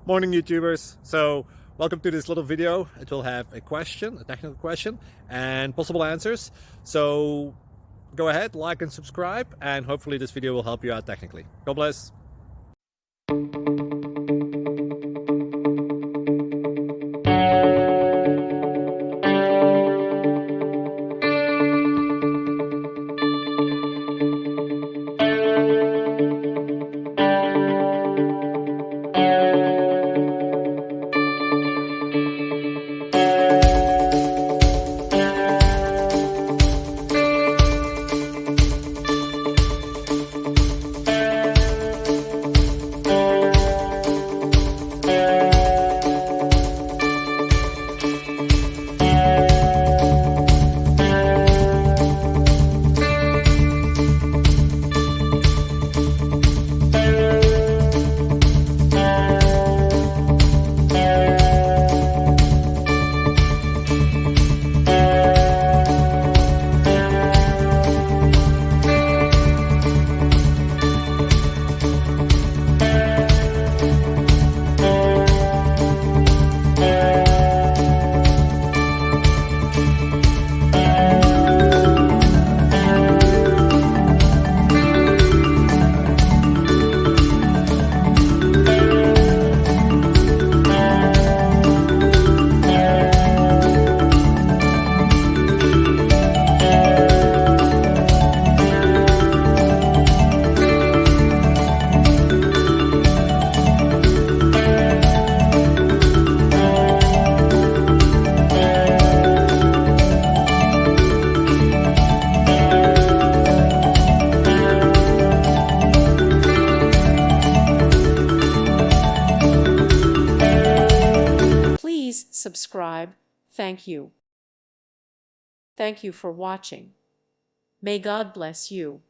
Morning YouTubers. So welcome to this little video. It will have a question, a technical question, and possible answers. So go ahead, like and subscribe, and hopefully this video will help you out technically. God bless. Please subscribe. Thank you. Thank you for watching. May God bless you.